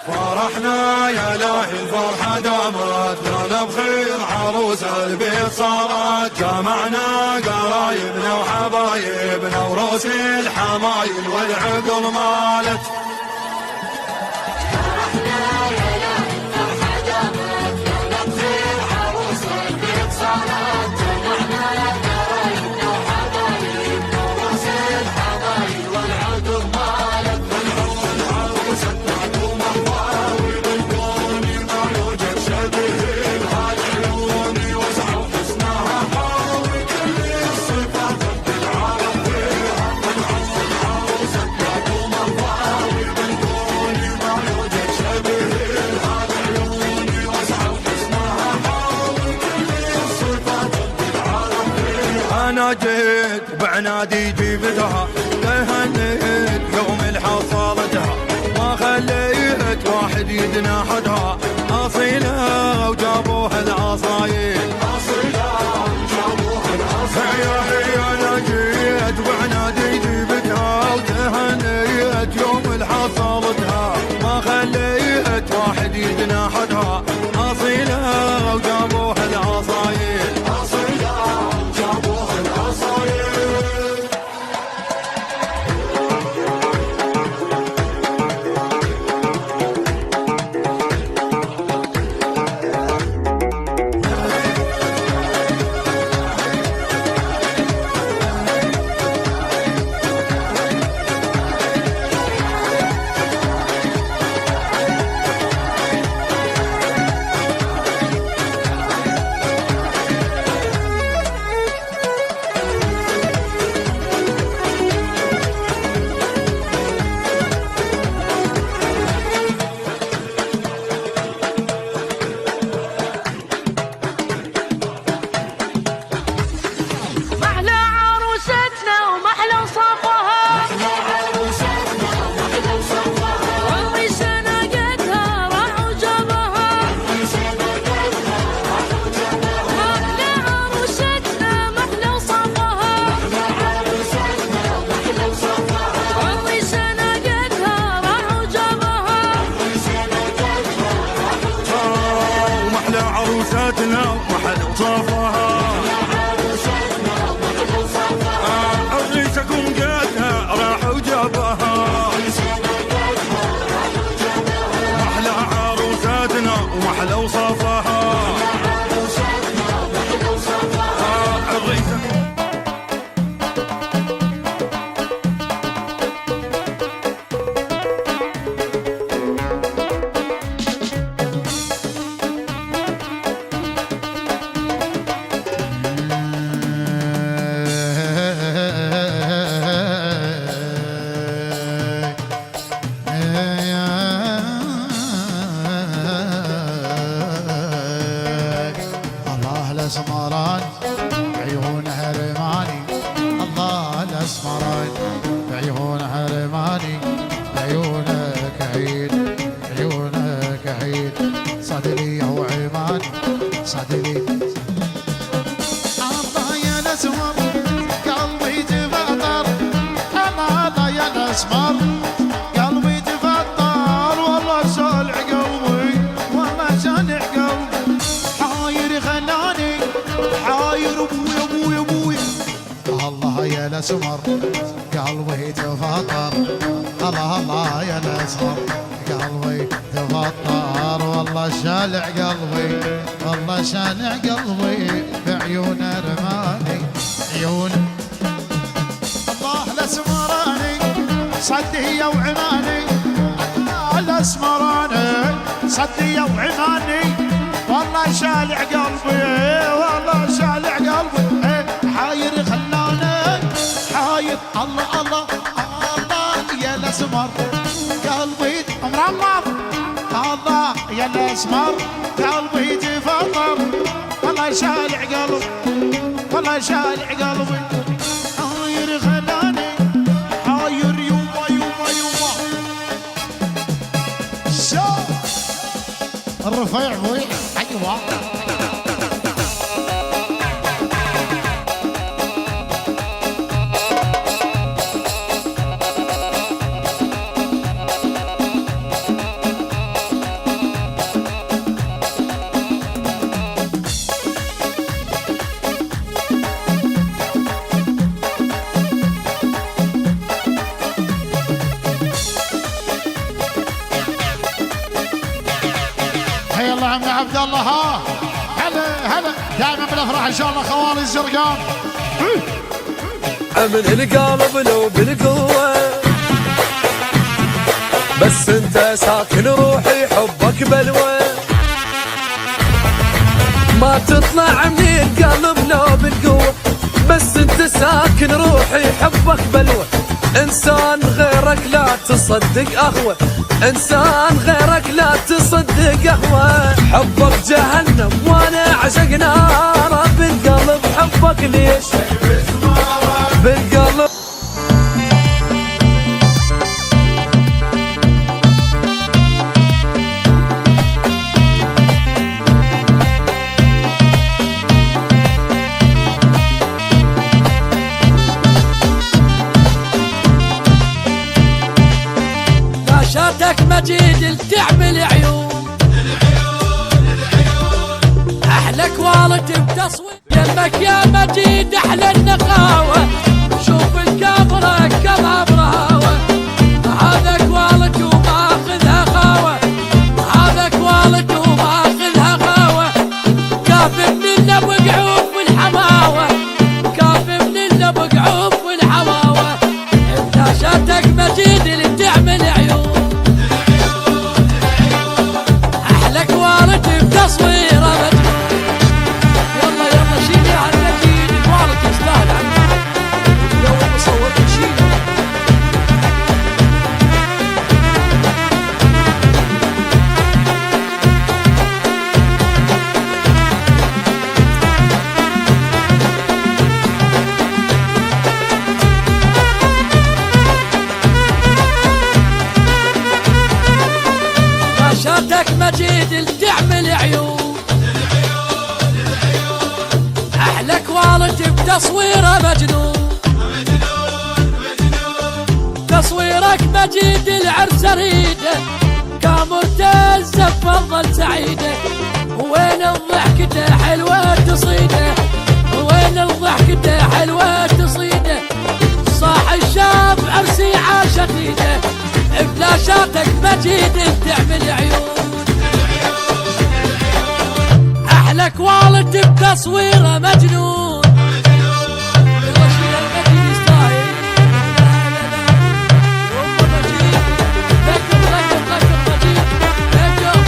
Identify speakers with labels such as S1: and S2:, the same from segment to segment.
S1: فرحنا يا لاهي الفرحة دامت، لنا بخير عروس البيت صارت. جمعنا قرايبنا وحبايبنا وروس الحمايل والعقل مالت.
S2: فرحنا يا لاهي الفرحة دامت، لنا بخير عروس البيت صارت. جمعنا قرايبنا وحبايبنا وروس الحمايل والعقل مالت.
S1: بالعود عروستنا دوم الضاوي بالكون ما يوجد شبيه لها، عيوني وسعوا حسنها حاوي كل الصفات بالعالم فيها. بالعود عروستنا دوم الضاوي بالكون ما يوجد شبيه لها، عيوني وسعوا حسنها حاوي كل الصفات بالعالم فيها. انا جيت بعنادي جبتها، تهنيت يوم الحصالتها، ما خليت واحد يتناحدها. أصيلة وجابوها العصايل، أصيلة وجابوها العصايل. أنا جيت بعنادي جبتها، وتهنيت يوم الحصالتها، ما خليت واحد يتناحدها. أصيلة وجابوها العصايل، أصيلة وجابوها العصايل.
S2: محلى عروستنا ومحلى صفها، محلى عروستنا ومحلى صفها. والله سنقتها راح وجابها، والله سنقتها راح وجابها. محلى عروستنا محلى صفها، محلى عروستنا ومحلى صفها. والله سنقتها راح وجابها، والله سنقتها راح وجابها.
S1: ومحلى عروساتنا ومحلى صفها، الريسكم قادها راح وجابها. محلى عروساتنا ومحلى وصفها، الريسكم
S3: الله الاسمران بعيونها رماني، الله الاسمران بعيونها رماني. عيونك عيد عيونك عيد، صدري هو عماني صدري. الله يا الاسمر قلبي تفطر، الله يا الاسمر قلبي تفطر. والله شالع قلبي والله شالع قلبي، حاير خلاني حاير ابوي ابوي ابوي. الله يا الاسمر قلبي تفطر، الله الله يا الاسمر قلبي تفطر. والله شالع قلبي والله شالع قلبي بعيون رماني عيون. الله الاسمراني صدي وعماني، الله الاسمراني صدي وعماني. والله شالع قلبي والله شالع قلبي، حاير خلاني حاير. الله الله الله يا الاسمر قلبي مرمر، الله يا الاسمر قلبي تفطر. والله شالع قلبي والله شالع قلبي، حاير خلاني حاير يوما يوما يوما. شو الرفيع بوي ايوه. عمي عبد الله ها هلا هلا دائما بالافراح ان شاء الله خوالي الزرقان
S4: من القلب لو بالقوة بس انت ساكن روحي حبك بلوى ما تطلع من القلب لو بالقوة بس انت ساكن روحي حبك بلوى انسان غيرك لا تصدق اخوة انسان غيرك لا تصدق اخوة حبك جهنم وانا عشق نار بالقلب حبك ليش بالقلب
S2: شاتك مجيد تعمل عيون احلى كواليتي بتصوير يمك يا مجيد احلى النقاوه شوف الكاميرا كما براوه هذا كواليتي وماخذها خاوه هذا كواليتي وماخذها خاوه كافي من اللب وقعوف والحماوه كافي من اللب وقعوف والحماوه انت شاتك مجيد اللي تعمل عيون تصويره مجنون يلا يلا شيلي عن مجيد كواليتي يستاهل عنه لو مصور شيلي شاتك مجيد تعمل عيون احلى كواليتي بتصويره مجنون تصويرك مجيد العرس اريده كامرتز تفضل سعيده وين الضحكته حلوه تصيده وين الضحكته حلوه تصيده صاح الشاب عرسي عاشت ايده فلاشاتك مجيد تعمل عيون احلى كواليتي بتصويره مجنون يلا شيل المجيد يستاهل مجيد ذكر مجيد ذكر مجيد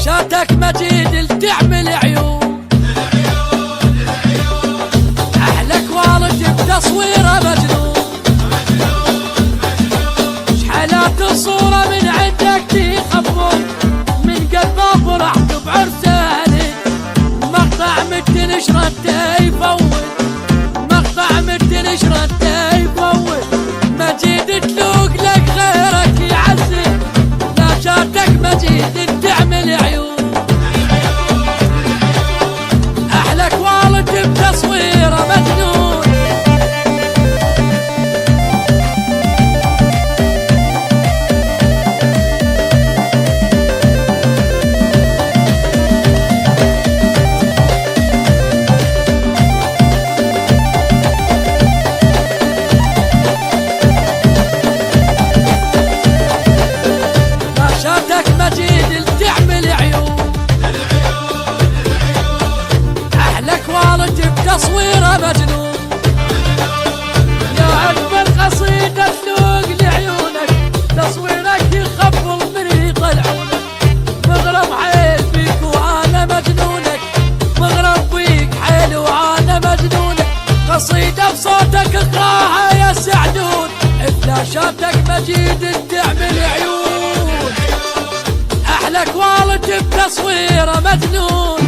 S2: شاتك مجيد تعمل عيون احلى كواليتي بتصويره مجنون شحالات الصوره من عندك تخبر من قلب فرحت بعرساني مقطع متن شرته يفوت مقطع متن شرته يفوت مجيد تلوق لك غيرك يعزي لا شاتك مجيد تعمل عيون احلى كواليتي بتصويره مجنون شاتك مجيد تعمل عيون احلى كواليتي بتصويره مجنون يا اجمل قصيده تلوق لعيونك تصويرك يخبل من يطلعونك مغرم حيل بيك وانا مجنونك مغرم بيك حيل وانا مجنونك قصيده بصوتك اقراها يا سعدون فلاشاتك مجيد تعمل عيون احلى كواليتي بتصويره مجنون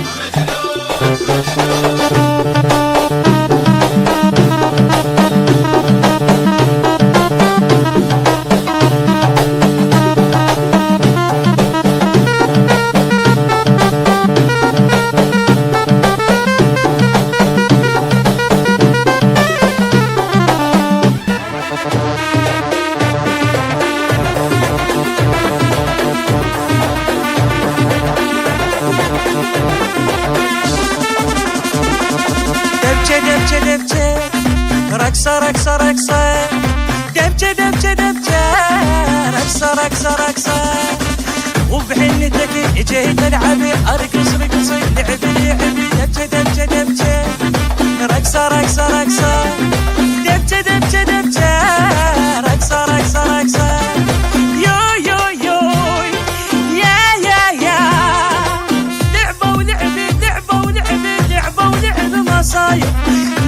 S5: دبجة دبجة رقصة رقصة رقصة دبجة دبجة دبجة رقصة رقصة رقصة وبحنتك جيت العبي ارقص رقصي لعبي لعبي دبجة دبجة دبجة رقصة رقصة رقصة دبجة دبجة دبجة رقصة رقصة رقصة يو يو يو يا يا يا لعبة ولعبي لعبة ولعبي لعبة ولعب مصايب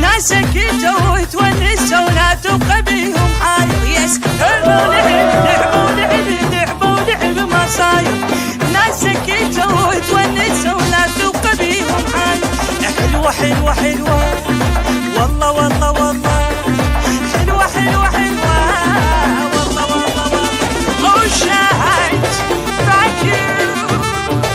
S5: ناسك جو تونسوا ولا تبقى بيهم حاير يس لعبة ولعب لعبة ولعبي لعبة ولعب مصايب ناسك جو تونسوا ولا تبقى بيهم حاير حلوة حلوة حلوة والله والله والله حلوة حلوة حلوة والله والله والله oh shit thank you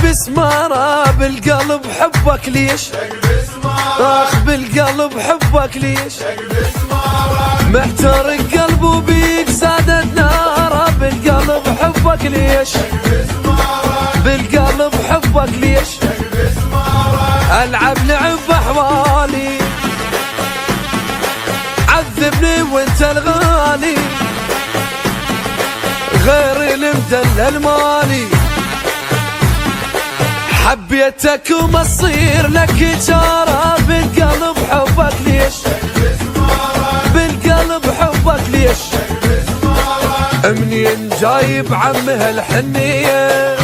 S4: بسمارة بالقلب حبك ليش اخ بالقلب حبك ليش محترق قلبه بيك زادت ناره بالقلب حبك ليش بالقلب حبك ليش العب لعب احوالي عذبني وانت الغالي غير المدلل مالي حبيتك وما تصير لك جارة بالقلب حبك ليش بالقلب حبك ليش منين جايب عمها الحنية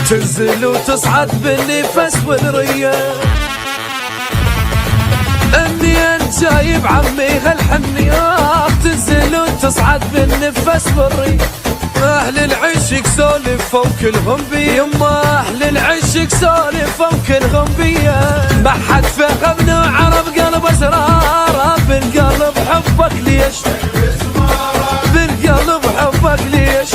S4: تنزل وتصعد بالنفس والرية منين جايب عمها الحنية تنزل وتصعد بالنفس والرية اهل العشق سولفوا كلهم بي يما اهل العشق سولفوا كلهم بي ما حد فهمنا عرب قلب اسراره بالقلب حبك ليش بالقلب حبك ليش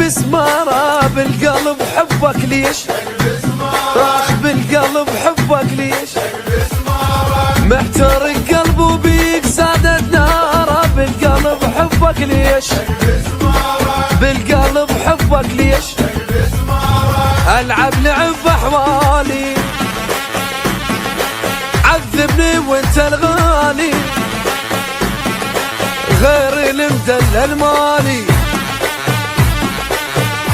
S4: بسمارة بالقلب حبك ليش اخ بالقلب حبك ليش محترق قلبه بيك زادت ناره بالقلب حبك ليش بالقلب حبك ليش العب لعب احوالي عذبني وانت الغالي غير المدلل مالي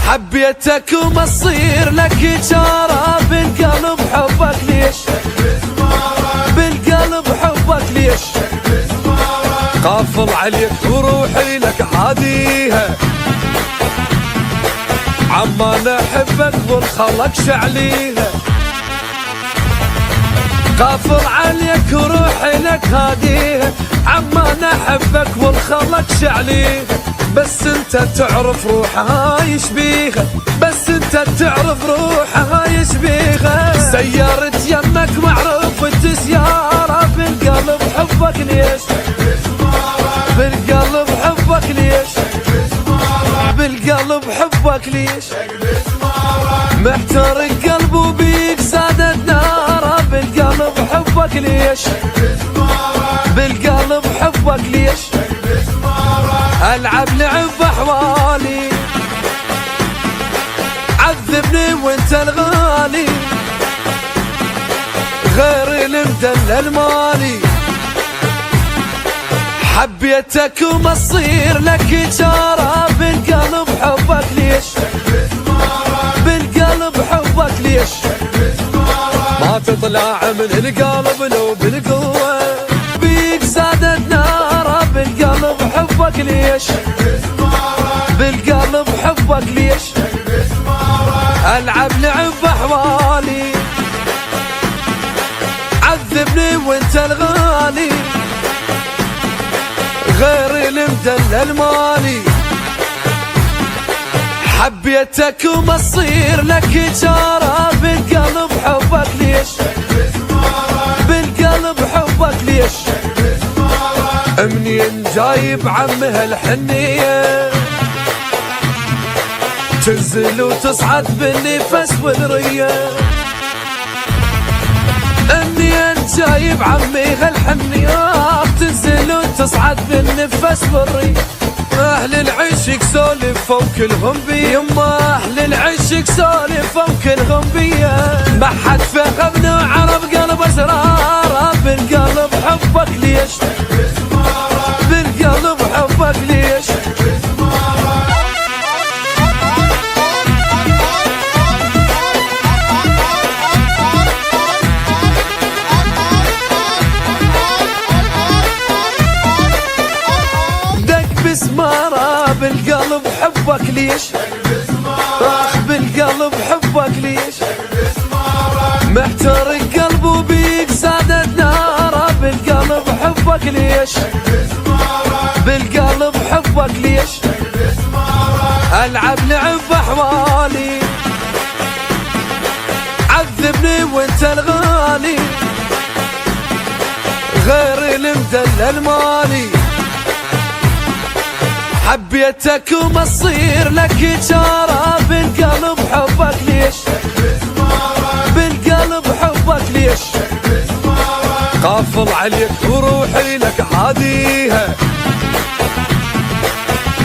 S4: حبيتك وما تصير لك جارة بالقلب حبك ليش بالقلب حبك ليش قافل عليك وروحي لك عاديها عما نحبك والخلق شعليها قافل عليك وروحي لك هاديها عما نحبك والخلق شعليها بس انت تعرف روحها يشبيها بس انت تعرف روحها يشبيها سيارة يمك معروف السيارة بالقلب حبك ليش بالقلب حبك ليش بالقلب حبك ليش محترق قلبه بيك زادت ناره بالقلب حبك ليش بالقلب حبك ليش العب لعب احوالي عذبني وانت الغالي غير المدلل مالي حبيتك وما تصير لك جارة بالقلب حبك ليش بالقلب حبك ليش ما تطلع من القلب لو بالقوة بيك زادت ناره بالقلب حبك ليش بالقلب حبك ليش ألعب لعب أحوالي عذبني وانت الغالي غير المدلل مالي حبيتك وما تصير لك جارة بالقلب حبك ليش بالقلب حبك ليش منين جايب عمها الحنية تنزل وتصعد بالنفس والرية منين جايب عمها الحنية تنزل وتصعد بالنفس والرية أهل العشق سولفوا كلهم بي يما أهل العشق سولفوا كلهم بي ما حد فهم عرف قلب أسراره بالقلب حبك ليش بالقلب حبك ليش مسمارة بالقلب حبك ليش راح بالقلب حبك ليش محتار القلب وبيك زادت ناره بالقلب حبك ليش بالقلب حبك ليش ألعب لعب أحوالي عذبني وانت الغالي غير المدلل مالي حبيتك وما تصير لك جارة بالقلب حبك ليش بالقلب حبك ليش قافل عليك وروحي لك عاديها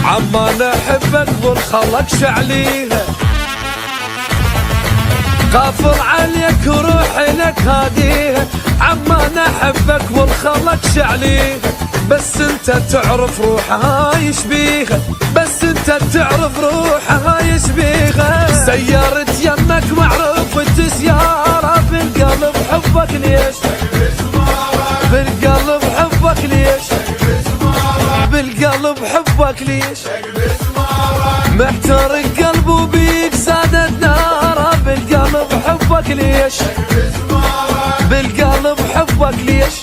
S4: عما نحبك والخلق شعليها قافل عليك وروحي لك هاديها عما نحبك والخلق شعليها بس انت تعرف روحها يشبيها بس انت تعرف روحها يشبيها سيارة يمك معروف السيارة بالقلب حبك ليش بالقلب حبك ليش بالقلب حبك ليش محتار القلب وبيك زادت ناره بالقلب حبك ليش بالقلب حبك ليش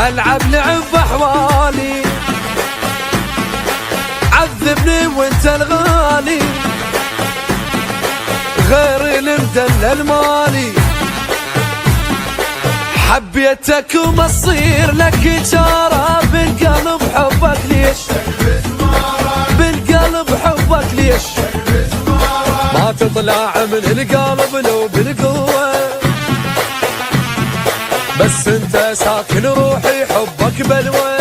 S4: ألعب لعب أحوالي عذبني وانت الغالي غير المدلل مالي حبيتك وما تصير لك جارة بالقلب حبك ليش بالقلب حبك ليش ما تطلع من القلب لو بالقوة بس انت ساكن روحي حبك بلوى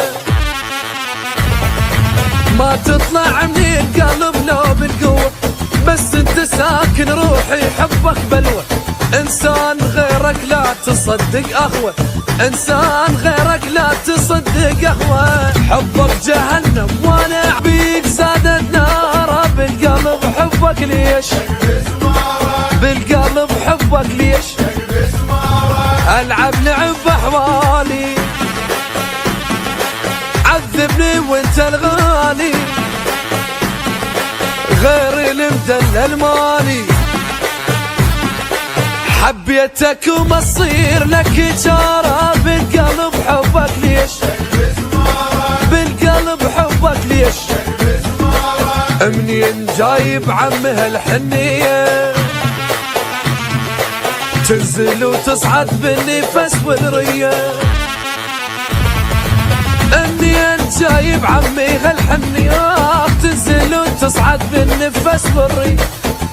S4: ما تطلع من القلب لو بالقوة بس انت ساكن روحي حبك بلوى انسان غيرك لا تصدق اخوة انسان غيرك لا تصدق اخوة حبك جهنم وانا بيك زادت ناره بالقلب حبك ليش بالقلب حبك ليش ألعب لعب أحوالي عذبني وانت الغالي غير المدلل مالي حبيتك وما تصير لك جارة بالقلب حبك ليش بالقلب حبك ليش منين جايب عمها الحنية تنزل وتصعد بالنفس والرية منين جايب عمها الحنية تنزل وتصعد بالنفس والرية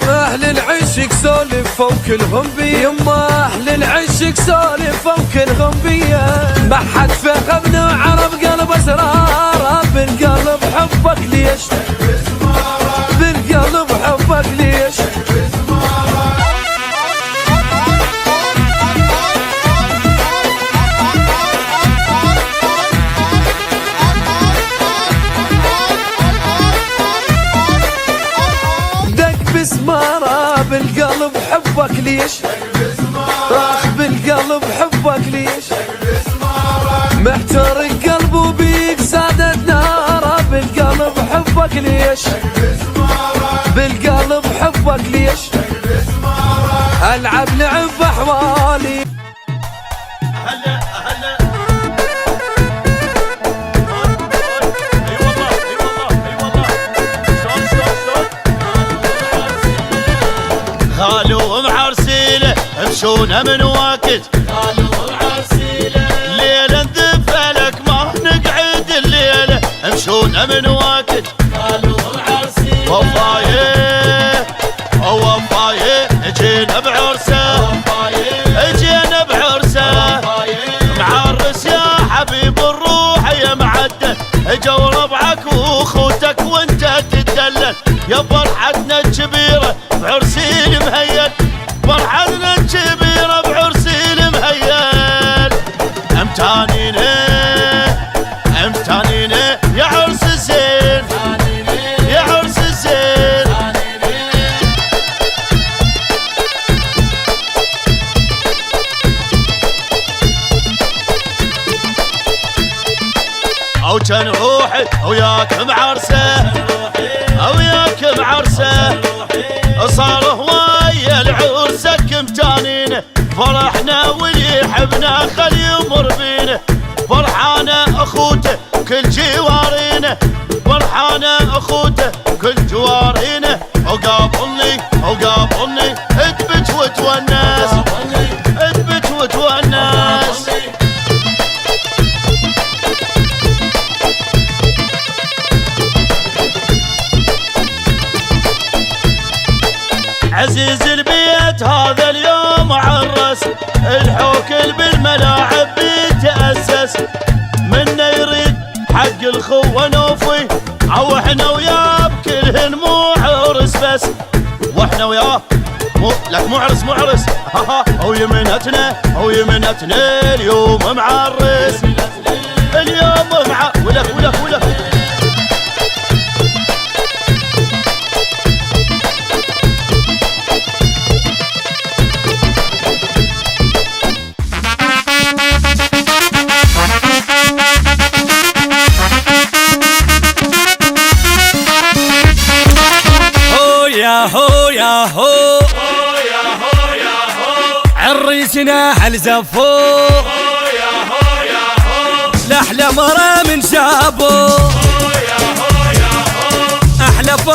S4: أهل العشق سولفوا كلهم بي يما أهل العشق سولفوا كلهم بي ما حد فهم عرف قلب أسراره بالقلب حبك ليش بالقلب حبك ليش مسمارة بالقلب حبك ليش حبك ليش محترق قلبه بيك زادت ناره بالقلب حبك ليش بالقلب حبك ليش العب لعب احوالي
S6: هلا هلا اي والله اي والله اي والله شلون خالو معرسيله امشونا من وقت خالو معرسيله ليله نذفلك ما نقعد الليله امشونا من وقت خالو معرسيله وفايه وفايه اجينا بعرسه اجينا بعرسه معرس يا حبيب الروح يا معدل اجوا ربعك واخوتك وانت تتدلل يا فرحتنا الكبيره بعرسي المهيل فرحتنا الكبيره بعرسي المهيل امتانينا امتانينا يا عرس الزين يا عرس الزين او كان روحي وياك معرسه وياك معرسه صار هوايه العرسك امتانينه فرحنا واللي يحبنا خل يمر بينا فرحانه اخوته كل جوارينه فرحانه اخوته كل جوارينه وقابلني وقابلني اثبت وتونس اثبت وتونس عزيز البيت هذا اليوم عرس الحوكل بالملاعب بيتأسس منا يريد حق الخوة نوفي او احنا وياه بكلهن مو عرس بس واحنا وياه لك مو عرس مو عرس ويمنتنا ويمنتنا اليوم معرس اليوم ولك ولك ولك
S5: هو يا هو عريسنا حلزفو لأحلى مرة من شابو